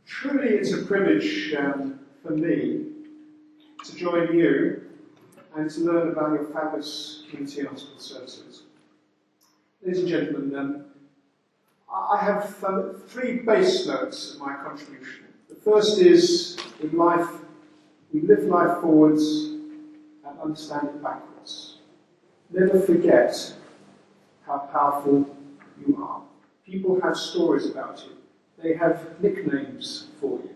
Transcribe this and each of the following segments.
Truly, it's a privilege for me to join you and to learn about your fabulous community and hospital services. Ladies and gentlemen, I have three base notes of my contribution. The first is, in life, we live life forwards and understand it backwards. Never forget how powerful you are. People have stories about you. They have nicknames for you.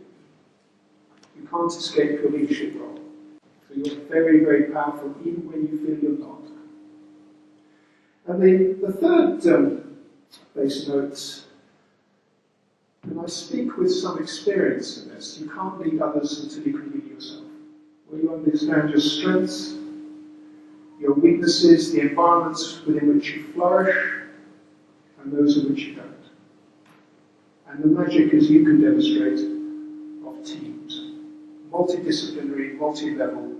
You can't escape your leadership role. So you're very, very powerful, even when you feel you're not. And the third base note, and I speak with some experience in this, you can't lead others until you can lead yourself. Where you understand your strengths, your weaknesses, the environments within which you flourish, and those in which you don't. And the magic, as you can demonstrate, of teams. Multidisciplinary, multi-level,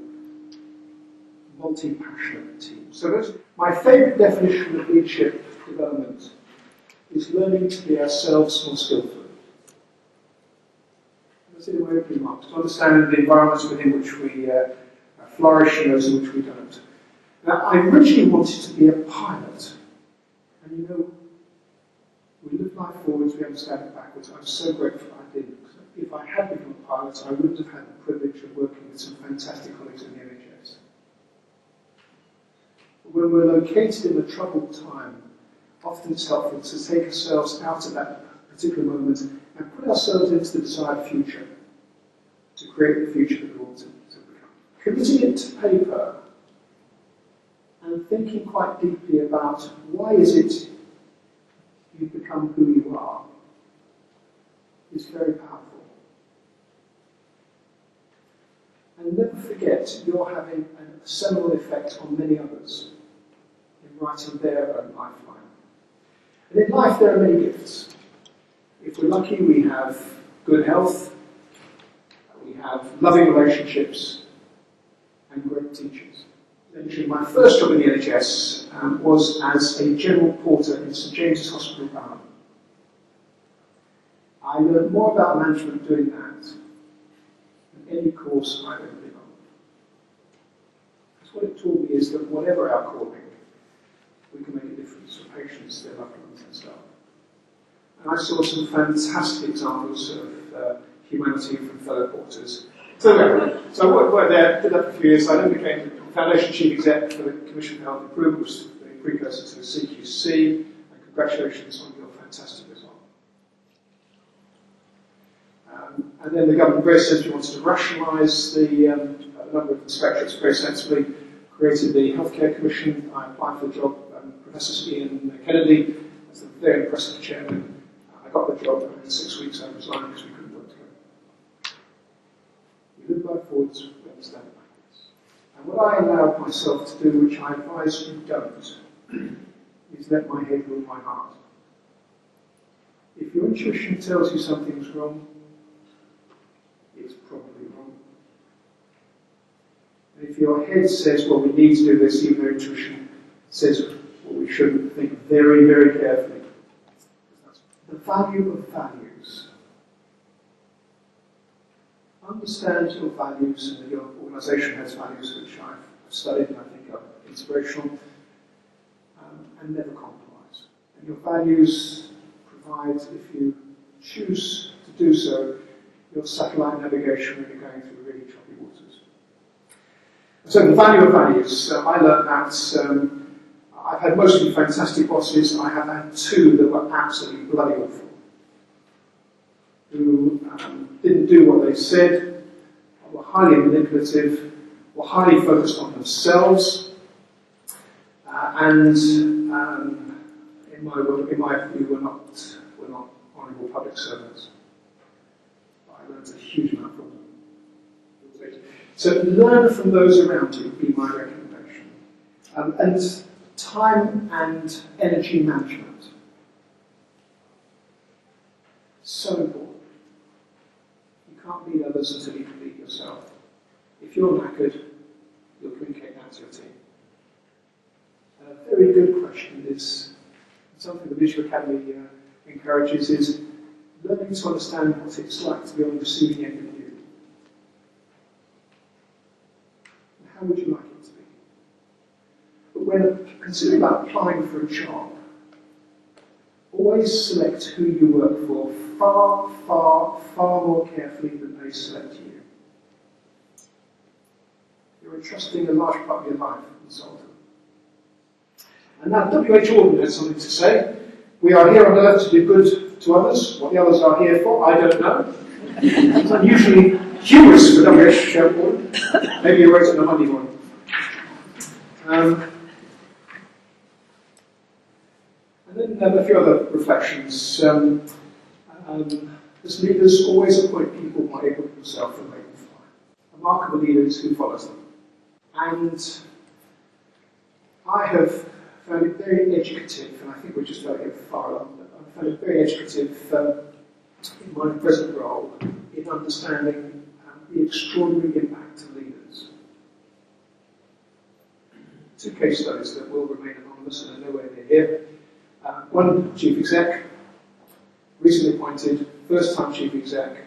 multi-passionate teams. So that's my favourite definition of leadership development is learning to be ourselves more skillfully. That's in my opening remarks. To understand the environments within which we flourish and those in which we don't. Now, I originally wanted to be a pilot. And you know, we live life forwards, we understand it backwards. I'm so grateful I didn't. If I had become a pilot, I wouldn't have had the privilege of working with some fantastic colleagues in the NHS. But when we're located in a troubled time, often it's helpful to take ourselves out of that particular moment and put ourselves into the desired future, to create the future that we want to become. Committing it to paper and thinking quite deeply about why is it you've become who you are is very powerful. And never forget you're having a seminal effect on many others in writing their own lifeline. And in life there are many gifts. If we're lucky, we have good health, we have loving relationships, and great teachers. Actually, my first job in the NHS was as a general porter in St James's Hospital in Homa. I learned more about management doing that than any course I've ever been on. Because what it taught me is that whatever our calling, we can make a difference for patients, their loved ones, and staff. And I saw some fantastic examples of humanity from fellow porters. So I worked there, did that for a few years. I then became Foundation Chief Exec for the Commission for Health Improvement, which is the precursor to the CQC, and congratulations on your fantastic result. And then the government very sensibly wanted to rationalise the number of inspectorates, very sensibly created the Healthcare Commission. I applied for the job. Professor Ian Kennedy was a very impressive chairman. I got the job, and in 6 weeks I resigned because we couldn't work together. We live life forwards, we understand it backwards. And what I allowed myself to do, which I advise you don't, is let my head rule my heart. If your intuition tells you something's wrong, it's probably wrong. And if your head says, well, we need to do this, even though intuition says, well, we shouldn't, think very, very carefully. The value of values. Understand your values and that your organisation has values which I've studied and I think are inspirational, and never compromise. And your values provide, if you choose to do so, your satellite navigation when you're going through really choppy waters. So the value of values, I learned that I've had mostly fantastic bosses. I have had two that were absolutely bloody awful, who didn't do what they said, were highly manipulative, were highly focused on themselves, and in my view, were not honourable public servants. But I learned a huge amount from them. So learn from those around you would be my recommendation. And time and energy management. So important. You can't lead others until you can lead yourself. If you're knackered, you'll communicate that to your team. A very good question is something the Leadership Academy encourages is learning learning to understand what it's like to be on the receiving end of you. And how would you like it to be? But when considering about applying for a job, always select who you work for far, far, far more carefully than they select you. You're entrusting a large part of your life in Salton. And now W.H. Auden had something to say. We are here on earth to do good to others. What the others are here for, I don't know. It's unusually humorous for W.H. Auden. Maybe you wrote it in a Monday morning. And then a few other reflections. As leaders, always appoint people who are able to themselves and make them fly. A mark of a leader is who follows them. And I have found it very educative, and I think we're just about to get far along, but I found it very educative in my present role in understanding the extraordinary impact of leaders. Two case studies that will remain anonymous and are nowhere near here. One chief exec, recently appointed, first-time chief exec,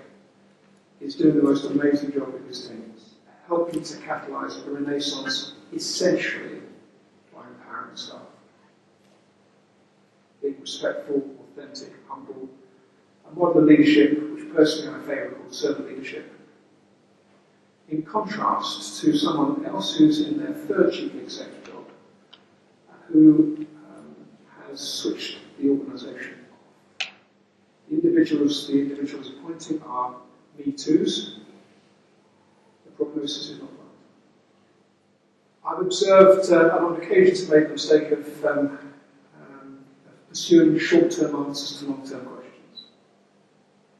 is doing the most amazing job with his teams, helping to catalyse a renaissance essentially by empowering staff. Being respectful, authentic, humble, a model of leadership, which personally I favour, called servant leadership. In contrast to someone else who's in their third chief exec job, who has switched the organisation. The individuals appointed are Me Too's. The prognosis is not right. I've observed on occasions made the mistake of pursuing short-term answers to long-term questions.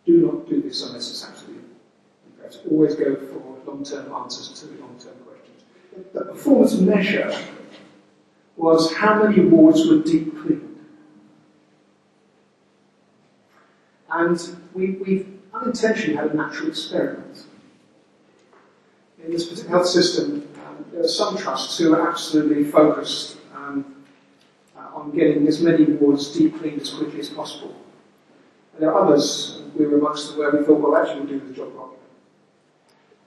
Do not do this unless it's absolutely imperative. Always go for long-term answers to long-term questions. The performance measure was how many wards were deep cleaned. And we've unintentionally had a natural experiment. In this particular health system, there are some trusts who are absolutely focused on getting as many wards deep cleaned as quickly as possible. And there are others, we were amongst them, where we thought, well, actually we'll do the job properly.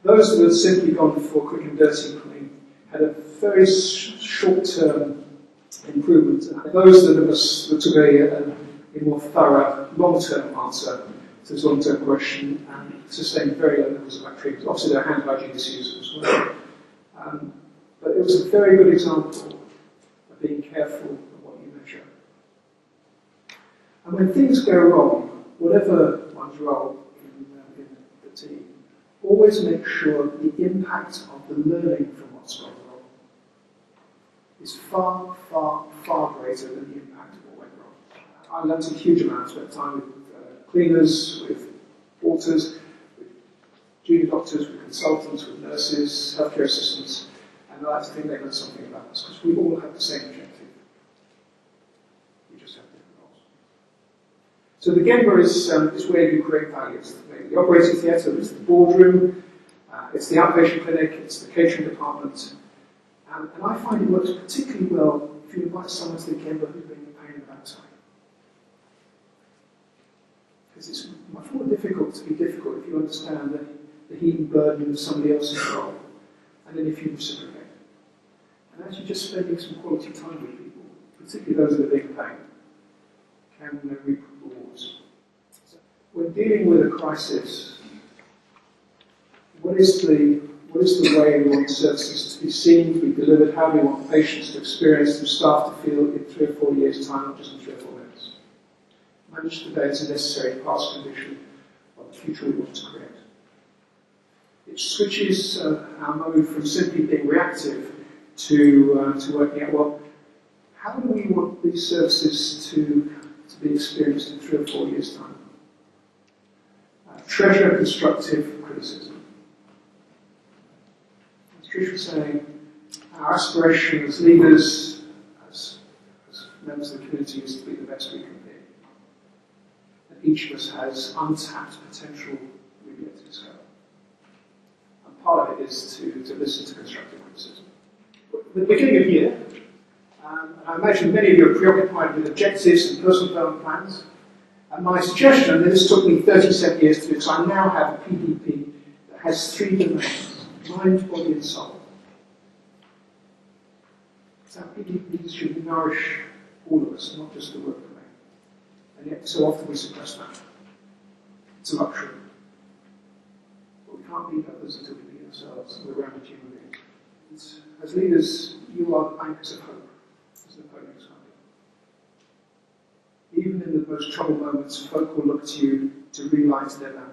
Those that had simply gone for quick and dirty clean had a very short-term improvement. And those that took a more thorough long-term answer to this long-term question and sustained very low levels of bacteria. Obviously there are hand hygiene issues as well. But it was a very good example of being careful of what you measure. And when things go wrong, whatever one's role in the team, always make sure the impact of the learning from what's gone wrong is far, far, far greater than the impact of what went wrong. I learned a huge amount, spent time with cleaners, with porters, with junior doctors, with consultants, with nurses, healthcare assistants, and I like to think they learned something about us, because we all have the same objective. We just have different roles. So the Gemba is where you create values. The operating theatre is the boardroom, it's the outpatient clinic, it's the catering department, and I find it works particularly well if you invite someone to the Gemba who's been in pain about time. Because it's much more difficult to be difficult if you understand the heat and burden of somebody else's role, and then if you reciprocate. And actually just spending some quality time with people, particularly those that are in pain, can reap rewards. So when dealing with a crisis, what is the way we want services to be seen, to be delivered? How do we want patients to experience them, staff to feel in 3 or 4 years' time, not just in 3 or 4 minutes? Manage today is a necessary past condition of the future we want to create. It switches our mode from simply being reactive to working out, well, how do we want these services to be experienced in 3 or 4 years' time? Treasure constructive criticism. As Trish was saying, our aspiration as leaders, as members of the community, is to be the best we can be. And each of us has untapped potential we've yet to discover. And part of it is to listen to constructive criticism. At the beginning of the year, I imagine many of you are preoccupied with objectives and personal development plans. And my suggestion, and this took me 37 years to do, because I now have a PDP that has 3 domains: mind, body, and soul. So PDP should nourish all of us, not just the work domain. And yet, so often we suppress that. It's a luxury. But we can't lead others until we lead ourselves, and we're rounded human beings. As leaders, you are the anchors of hope, as Napoleon said. Even in the most troubled moments, folk will look to you to realise their lamp